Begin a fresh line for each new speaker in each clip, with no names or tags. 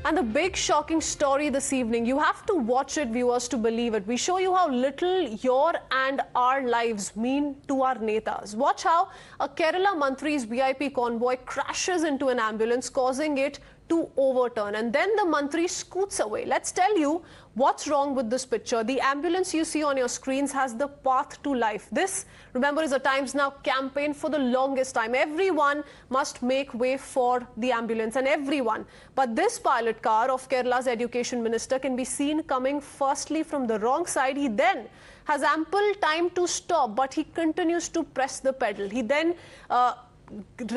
And the big shocking story this evening, you have to watch it, viewers, to believe it. We show you how little your and our lives mean to our netas. Watch how a Kerala Mantri's VIP convoy crashes into an ambulance, causing it to overturn. And then the Mantri scoots away. Let's tell you what's wrong with this picture. The ambulance you see on your screens has the path to life. This, remember, is a Times Now campaign for the longest time. Everyone must make way for the ambulance, and everyone. But this pilot car of Kerala's education minister can be seen coming firstly from the wrong side. He then has ample time to stop, but he continues to press the pedal. He then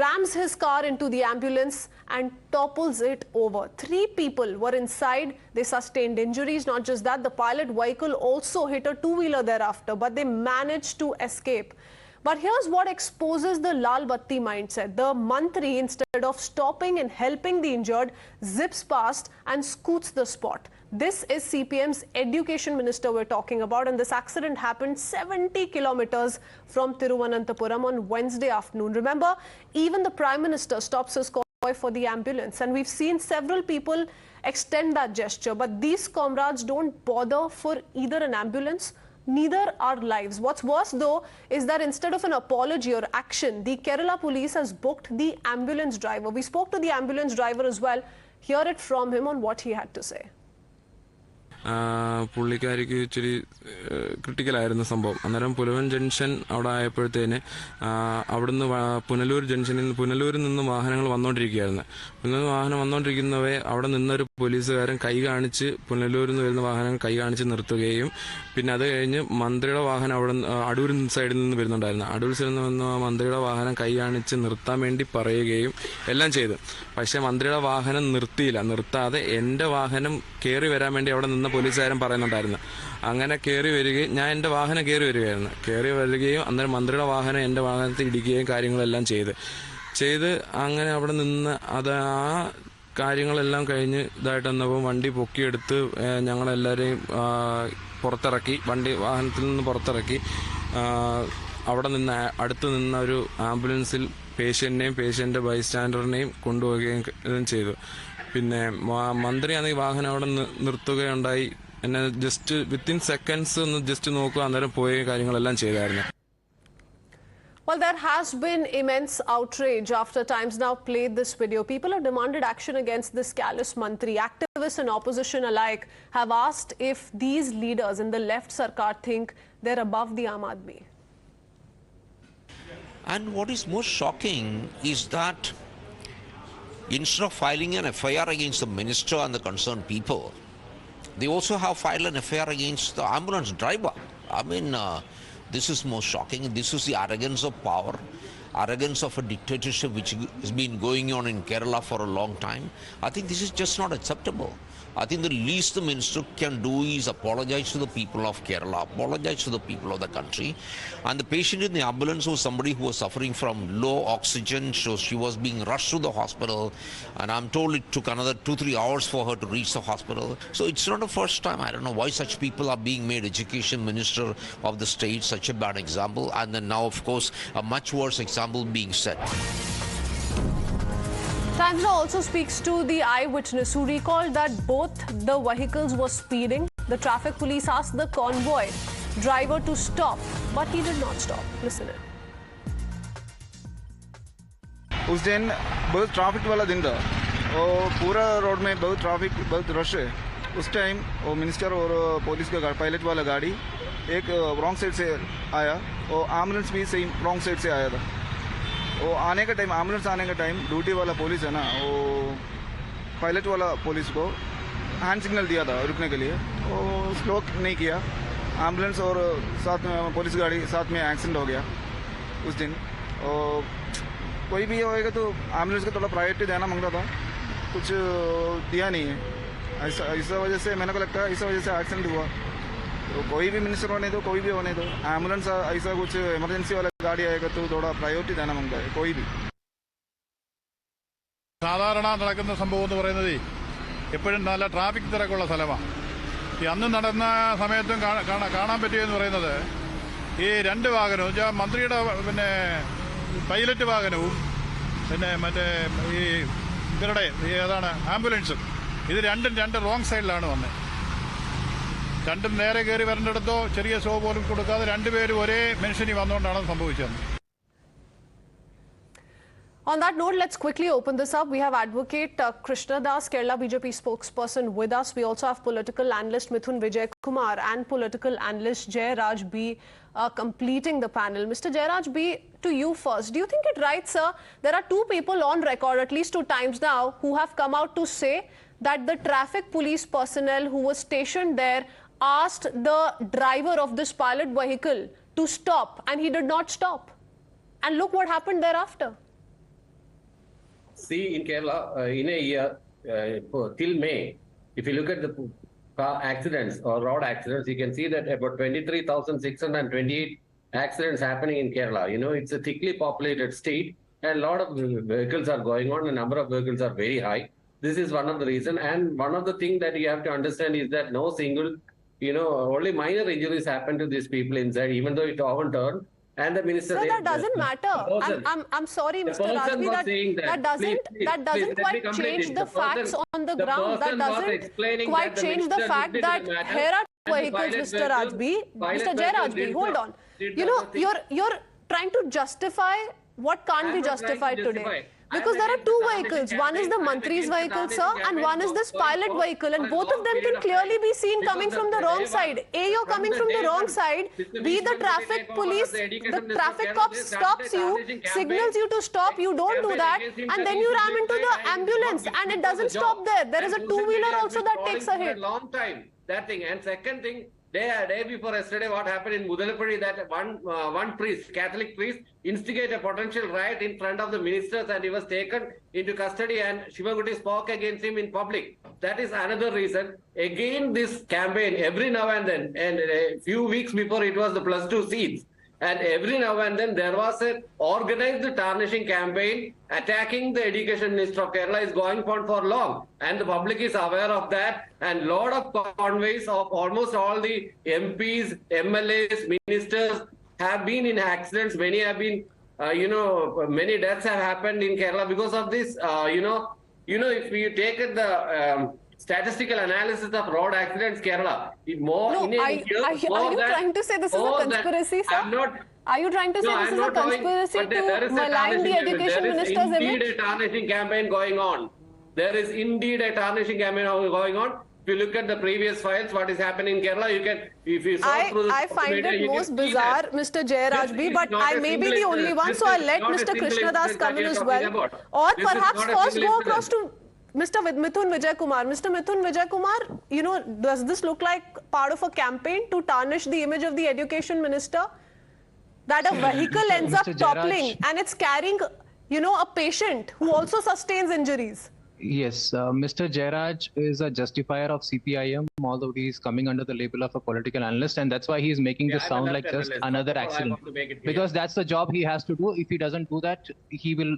rams his car into the ambulance and topples it over. 3 people were inside. They sustained injuries. Not just that, the pilot vehicle also hit a two-wheeler thereafter, but they managed to escape. But here's what exposes the Lal Batti mindset. The Mantri, instead of stopping and helping the injured, zips past and scoots the spot. This is CPM's education minister we're talking about, and this accident happened 70 kilometers from Thiruvananthapuram on Wednesday afternoon. Remember, even the Prime Minister stops his convoy for the ambulance, and we've seen several people extend that gesture. But these comrades don't bother for either an ambulance, neither our lives. What's worse, though, is that instead of an apology or action, the Kerala police has booked the ambulance driver. We spoke to the ambulance driver as well. Hear it from him on what he had to say.
പുള്ളിക്കാരിക്ക് ഇച്ചിരി ക്രിട്ടിക്കലായിരുന്നു സംഭവം. അന്നേരം പുലവൻ junction അവിടെ ആയപ്പോഴത്തേന് അവിടുന്ന് പുനലൂരിൽ നിന്ന് വാഹനങ്ങൾ വന്നുകൊണ്ടിരിക്കുകയായിരുന്നു. പുനലൂർ വാഹനം വന്നുകൊണ്ടിരിക്കുന്നവയെ അവിടെ നിന്നൊരു പോലീസുകാരൻ കൈ കാണിച്ച് പുനലൂരിൽ നിന്ന് വരുന്ന വാഹനം കൈ കാണിച്ച് നിർത്തുകയും പിന്നെ അത് കഴിഞ്ഞ് മന്ത്രിയുടെ വാഹനം അവിടെ അടൂർ സൈഡിൽ നിന്ന് വരുന്നുണ്ടായിരുന്നു. അടൂർ സൈഡിൽ നിന്ന് വന്ന മന്ത്രിയുടെ വാഹനം കൈ കാണിച്ച് നിർത്താൻ വേണ്ടി പറയുകയും എല്ലാം ചെയ്തു. പക്ഷെ മന്ത്രിയുടെ വാഹനം നിർത്താതെ എൻ്റെ വാഹനം കയറി വരാൻ വേണ്ടി അവിടെ നിന്ന് പോലീസുകാരൻ പറയുന്നുണ്ടായിരുന്നു. അങ്ങനെ കയറി വരികയും ഞാൻ എൻ്റെ വാഹനം കയറി വരികയും അന്നേരം മന്ത്രിയുടെ വാഹനം എൻ്റെ വാഹനത്തിൽ ഇടിക്കുകയും കാര്യങ്ങളെല്ലാം ചെയ്ത് അങ്ങനെ അവിടെ നിന്ന് ആ കാര്യങ്ങളെല്ലാം കഴിഞ്ഞ് ഇതായിട്ട് വന്നപ്പോൾ വണ്ടി പൊക്കിയെടുത്ത് ഞങ്ങളെല്ലാവരെയും പുറത്തിറക്കി, വാഹനത്തിൽ നിന്ന് പുറത്തിറക്കി അവിടെ നിന്ന് അടുത്ത് നിന്ന ഒരു ആംബുലൻസിൽ പേഷ്യൻ്റെ ബൈസ്റ്റാൻഡറിനെയും കൊണ്ടുപോവുകയും ചെയ്തു. പിന്നെ മന്ത്രിയാണെങ്കിൽ വാഹനം അവിടെ നിർത്തുകയുണ്ടായി. എന്നെ ജസ്റ്റ് വിത്തിൻ സെക്കൻഡ്സ് ഒന്ന് ജസ്റ്റ് നോക്കുക, അന്നേരം പോയ കാര്യങ്ങളെല്ലാം ചെയ്തായിരുന്നു.
Well, there has been immense outrage after Times Now played this video. People have demanded action against this callous Mantri. Activists and opposition alike have asked if these leaders in the left Sarkar think they're above the Aam Aadmi.
And what is most shocking is that instead of filing an FIR against the minister and the concerned people, they also have filed an FIR against the ambulance driver. I mean, this is most shocking. This is the arrogance of power, arrogance of a dictatorship which has been going on in Kerala for a long time. I think this is just not acceptable. I think the least the minister can do is apologize to the people of Kerala, apologize to the people of the country. And the patient in the ambulance was somebody who was suffering from low oxygen, so she was being rushed to the hospital. And I'm told it took another 2-3 hours for her to reach the hospital. So it's not the first time. I don't know why such people are being made education minister of the state, such a bad example. And then now, of course, a much worse example being set.
Times Now also speaks to the eyewitness who recalled that both the vehicles were speeding. The traffic police asked the convoy driver to stop, but he did not stop. Listen in.
उस दिन बहुत traffic वाला दिन था और पूरा road में बहुत ट्रैफिक, बहुत रश है. उस टाइम वो मिनिस्टर और पुलिस का पायलट वाला गाड़ी एक रॉन्ग साइड से आया और एम्बुलेंस भी सेम रॉन्ग साइड से आया था. वो एम्बुलेंस आने का टाइम ड्यूटी वाला पुलिस है ना, वो पायलट वाला पुलिस को हैंड सिग्नल दिया था रुकने के लिए. वो स्लो नहीं किया. एम्बुलेंस और साथ में पुलिस गाड़ी साथ में एक्सीडेंट हो गया उस दिन. और कोई भी होएगा तो एम्बुलेंस को थोड़ा प्रायोरिटी देना मांगता था, कुछ दिया नहीं है. ऐसा वजह से मैंने को लगता है इस वजह से एक्सीडेंट हुआ. तो कोई भी मिनिस्टर होने दो, कोई भी होने दो, एम्बुलेंस ऐसा कुछ इमरजेंसी वाला गाड़ी आएगा तो थोड़ा प्रायोरिटी देना मांगता है कोई भी.
സാധാരണ നടക്കുന്ന സംഭവം എന്ന് പറയുന്നത് എപ്പോഴും നല്ല ട്രാഫിക് തിരക്കുള്ള സ്ഥലമാണ്. ഈ അന്ന് നടന്ന സമയത്തും കാണാൻ പറ്റിയെന്ന് പറയുന്നത് ഈ 2 വാഹനവും മന്ത്രിയുടെ പിന്നെ പൈലറ്റ് വാഹനവും പിന്നെ മറ്റേ ഈ ഇവരുടെ ഏതാണ് ആംബുലൻസും ഇത് രണ്ട് റോങ് സൈഡിലാണ് വന്നത്. രണ്ടും നേരെ കയറി വരേണ്ടിടത്തോ ചെറിയ ഷോ പോലും കൊടുക്കാതെ രണ്ടുപേരും ഒരേ മെൻഷനിൽ വന്നുകൊണ്ടാണ് സംഭവിച്ചത്.
On that note, let's quickly open this up. We have Advocate Krishna Das, Kerala BJP spokesperson, with us. We also have political analyst Mithun Vijay Kumar and political analyst Jairaj B completing the panel. Mr. Jairaj B, to you first. Do you think it right, sir? There are two people on record, at least 2 times now, who have come out to say that the traffic police personnel who was stationed there asked the driver of this pilot vehicle to stop, and he did not stop. And look what happened thereafter.
See, in Kerala, in a year, till May, if you look at the car accidents or road accidents, you can see that about 23,628 accidents happening in Kerala. You know, it's a thickly populated state and a lot of vehicles are going on. The number of vehicles are very high. This is one of the reasons. And one of the things that you have to understand is that no single, only minor injuries happen to these people inside, even though it often turned. And the minister,
sir, that doesn't matter. I'm sorry, Mr. Rajvi, that doesn't quite change the facts on the ground. That doesn't quite change the fact that here are vehicles, Mr. Rajvi. Mr. Jairajvi, hold on. You're trying to justify what can't be justified today. Because there are 2 vehicles. One is the Mantri's vehicle, sir, and one is this pilot vehicle. And both of them can clearly be seen coming from the wrong side. A, you're coming from the wrong side. B, the traffic police, the traffic cop stops you, signals you to stop. You don't do that. And then you ram into the ambulance. And it doesn't stop there. There is a 2-wheeler also that takes a hit.
Long time, that thing. And second thing, day before yesterday, what happened in Mudalapudi, that one priest, Catholic priest, instigate a potential riot in front of the ministers, and he was taken into custody, and Sivankutty spoke against him in public. That is another reason. Again, this campaign, every now and then, and a few weeks before it was the +2 seats. And every now and then there was an organized tarnishing campaign attacking the education minister of Kerala is going on for long. And the public is aware of that. And lot of convoys of almost all the MPs, MLAs, ministers have been in accidents. Many have been, many deaths have happened in Kerala because of this. If you take the statistical analysis of road accidents, Kerala,
are you trying to say this is a conspiracy, sir? Are you trying to say this is a conspiracy to malign the education minister's image?
There is indeed a tarnishing campaign going on. There is indeed a tarnishing campaign going on. If you look at the previous files, what is happening in Kerala, you can, if you saw through the
I find it most bizarre, Mr. Jairaj B, but I may be the only one, so I'll let Mr. Krishna Das come in as well. Or perhaps first go across to Mr. Mithun Vijay Kumar. Mr. Mithun Vijay Kumar, does this look like part of a campaign to tarnish the image of the education minister? That a vehicle ends up toppling and it's carrying, a patient who also sustains injuries.
Yes, Mr. Jairaj is a justifier of CPIM, although he is coming under the label of a political analyst, and that's why he is making this sound like just another accident. Because that's the job he has to do. If he doesn't do that, he will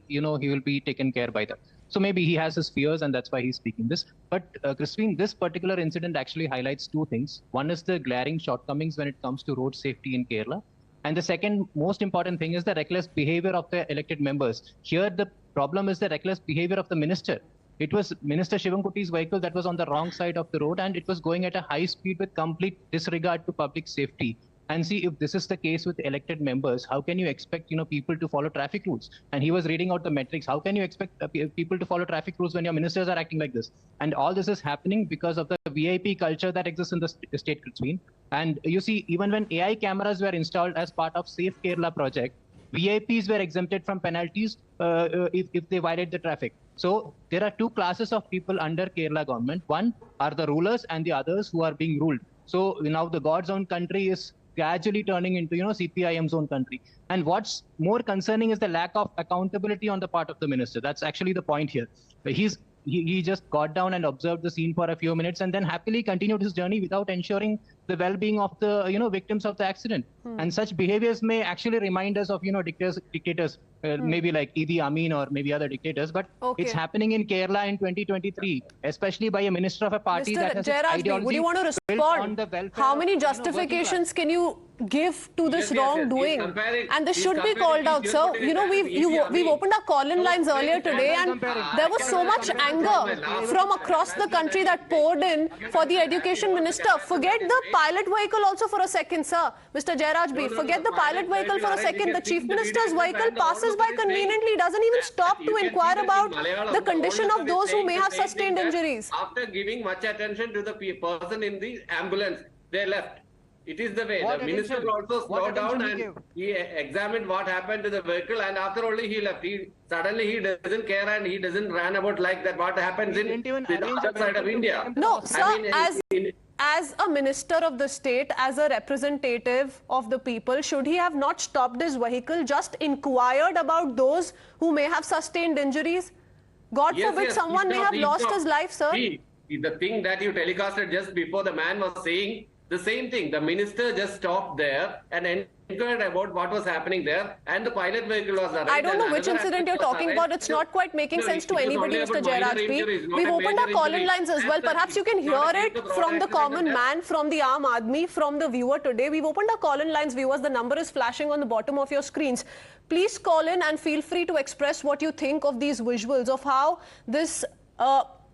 be taken care by that. So maybe he has his fears, and that's why he's speaking this. But Kritsween, this particular incident actually highlights 2 things. One is the glaring shortcomings when it comes to road safety in Kerala. And the second most important thing is the reckless behavior of the elected members. Here, the problem is the reckless behavior of the minister. It was Minister Sivankutty's vehicle that was on the wrong side of the road, and it was going at a high speed with complete disregard to public safety. And see, if this is the case with elected members, how can you expect, people to follow traffic rules? And he was reading out the metrics. How can you expect people to follow traffic rules when your ministers are acting like this? And all this is happening because of the VIP culture that exists in the state, Kritsween. And you see, even when AI cameras were installed as part of Safe Kerala project, VIPs were exempted from penalties if they violate the traffic. So there are 2 classes of people under Kerala government. One are the rulers and the others who are being ruled. So now the God's own country is gradually turning into, CPIM's own country. And what's more concerning is the lack of accountability on the part of the minister. That's actually the point here. He just got down and observed the scene for a few minutes and then happily continued his journey without ensuring the well-being of the victims of the accident. And such behaviors may actually remind us of dictators, maybe like Idi Amin or maybe other dictators, but it's happening in Kerala in 2023, especially by a minister of a party that has
Jairaj,
ideology.
would you want to respond? How many justifications can you give to this
Yes, yes, yes.
wrongdoing,
He's comparing-
and this
he's
should be
comparing
called out,
his
sir.
deputy
You know,
with
we've opened our call-in lines earlier today, and there was so much anger from across the country that poured in for the education minister. Forget the pilot vehicle also for a second, sir. Mr. Jairaj B, forget the pilot vehicle for a second. The chief minister's vehicle passes by conveniently, doesn't even stop to inquire about the condition of those who may have sustained injuries.
After giving much attention to the person in the ambulance, they left. It is the way. The minister also slowed down and he examined what happened to the vehicle, and after only he left. Suddenly he doesn't care and he doesn't run about like that. What happens in the other side of India?
No, sir, as a minister of the state, as a representative of the people, should he have not stopped his vehicle, just inquired about those who may have sustained injuries? God forbid someone may have lost his life, sir.
The thing that you telecasted just before, the man was saying the same thing. The minister just stopped there and inquired about what was happening there, and the pilot vehicle was arrested.
I don't know which incident you're talking about. It's not quite making sense to anybody, Mr. Jairaj P. We've opened our call-in lines as well. Perhaps you can hear it from the common man, from the Aam Aadmi, from the viewer today. We've opened our call-in lines, viewers. The number is flashing on the bottom of your screens. Please call in and feel free to express what you think of these visuals, of how this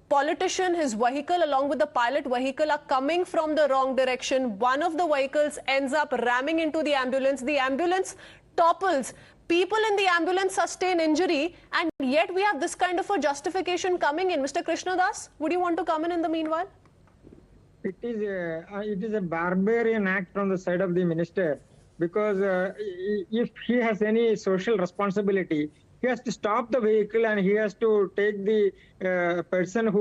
politician, his vehicle along with the pilot vehicle are coming from the wrong direction. One of the vehicles ends up ramming into the ambulance topples, people in the ambulance sustain injury, and yet we have this kind of a justification coming in. Mr. Krishnadas, would you want to come in the meanwhile?
It is a barbarian act from the side of the minister, because if he has any social responsibility, he has to stop the vehicle and he has to take the persons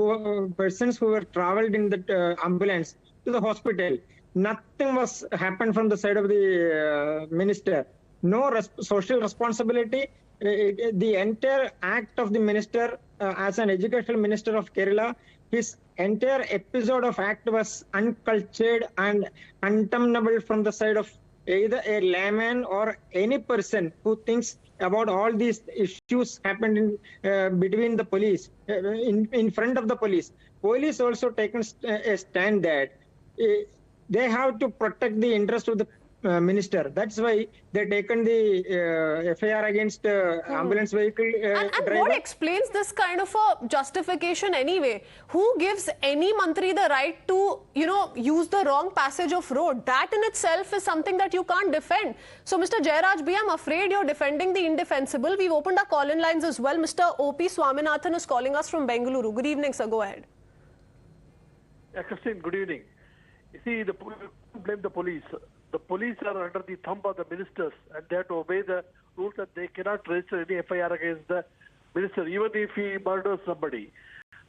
who were traveled in the ambulance to the hospital. Nothing was happened from the side of the minister. No social responsibility. The entire act of the minister as an educational minister of Kerala, his entire episode of act was uncultured and untenable from the side of either a layman or any person who thinks about all these issues happened in, between the police, in front of the police. Police also taken a stand that they have to protect the interest of the minister. That's why they taken the FIR against ambulance vehicle
and
driver.
What explains this kind of a justification anyway? Who gives any mantri the right to, use the wrong passage of road? That in itself is something that you can't defend. So, Mr. Jairaj B, I'm afraid you're defending the indefensible. We've opened our call-in lines as well. Mr. O.P. Swaminathan is calling us from Bengaluru. Good evening, sir. Go ahead.
Christine, good evening. You see, blame the police. The police are under the thumb of the ministers, and they have to obey the rules, and they cannot register any FIR against the minister, even if he murders somebody.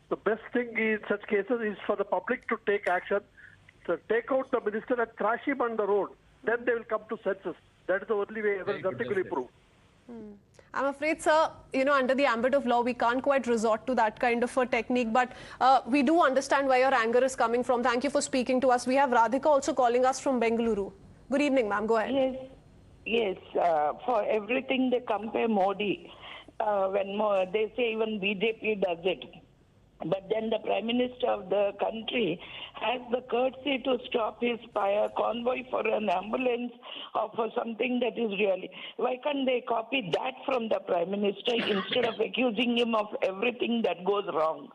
The best thing in such cases is for the public to take action, to take out the minister and thrash him on the road. Then they will come to senses. That is the only way nothing will improve.
I'm afraid, sir, under the ambit of law, we can't quite resort to that kind of a technique. But we do understand where your anger is coming from. Thank you for speaking to us. We have Radhika also calling us from Bengaluru. Good evening, ma'am. Go ahead.
Yes. For everything they compare Modi. When they say even BJP does it. But then the Prime Minister of the country has the courtesy to stop his convoy for an ambulance or for something that is really... Why can't they copy that from the Prime Minister instead of accusing him of everything that goes wrong?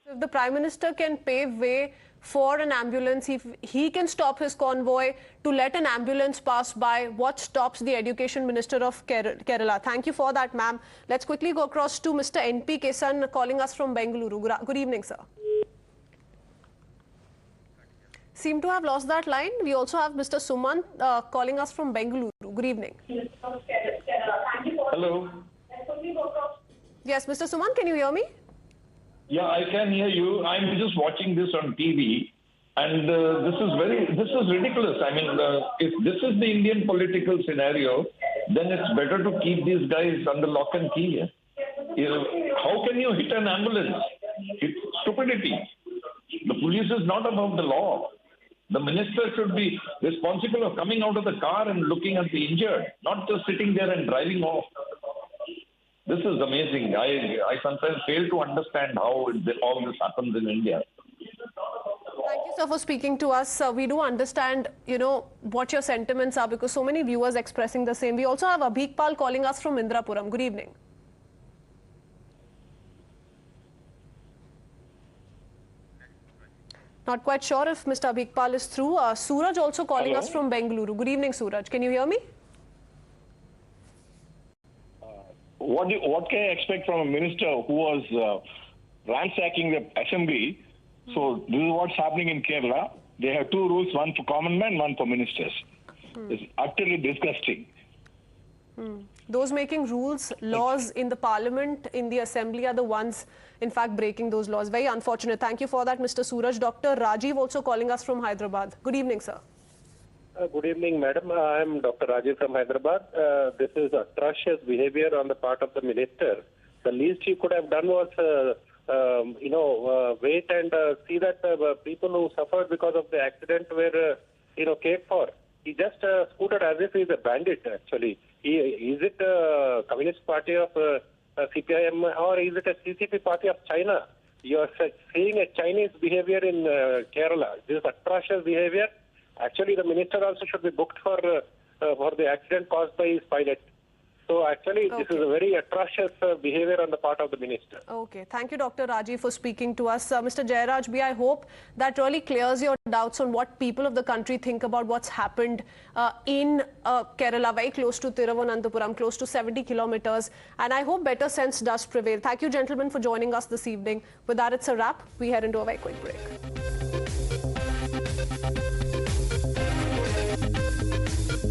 If the Prime Minister can pave way for an ambulance, if he can stop his convoy to let an ambulance pass by, what stops the Education Minister of Kerala? Thank you for that, ma'am. Let's quickly go across to Mr. N.P. Kesan calling us from Bengaluru. Good evening, sir. Seem to have lost that line. We also have Mr. Sumant calling us from Bengaluru. Good evening.
Hello.
Yes, Mr. Sumant, can you hear me?
Yeah, I can hear you. I'm just watching this on TV, and this is ridiculous. I mean, if this is the Indian political scenario, then it's better to keep these guys under lock and key. How can you hit an ambulance? It's stupidity. The police is not above the law. The minister should be responsible of coming out of the car and looking at the injured, not just sitting there and driving off. This is amazing. I sometimes fail to understand how all this happens in India.
Thank you So for speaking to us, we do understand, what your sentiments are because so many viewers expressing the same. We also have Abhikpal calling us from Indrapuram. Good evening. Not quite sure if Mr. Abhikpal is through. Suraj also calling us from Bengaluru. Good evening, Suraj. Can you hear me?
What can I expect from a minister who was ransacking the assembly? So this is what's happening in Kerala. They have two rules, one for common men, one for ministers. It's utterly disgusting.
Those making rules, laws in the parliament, in the assembly are the ones, in fact, breaking those laws. Very unfortunate. Thank you for that, Mr. Suraj. Dr. Rajiv also calling us from Hyderabad. Good evening, sir.
Good evening, madam. I am Dr. Rajiv from Hyderabad. This is atrocious behavior on the part of the minister. The least he could have done was, wait and see that people who suffered because of the accident were, cared for. He just scooted as if he's a bandit, actually. Is it a Communist Party of CPIM or is it a CCP party of China? You are seeing a Chinese behavior in Kerala. This is atrocious behavior. Actually, the minister also should be booked for the accident caused by his pilot. So actually, this is a very atrocious behavior on the part of the minister.
Okay. Thank you, Dr. Rajiv, for speaking to us. Mr. Jairaj B, I hope that really clears your doubts on what people of the country think about what's happened in Kerala, very close to Thiruvananthapuram, close to 70 kilometers. And I hope better sense does prevail. Thank you, gentlemen, for joining us this evening. With that, it's a wrap. We head into a very quick break.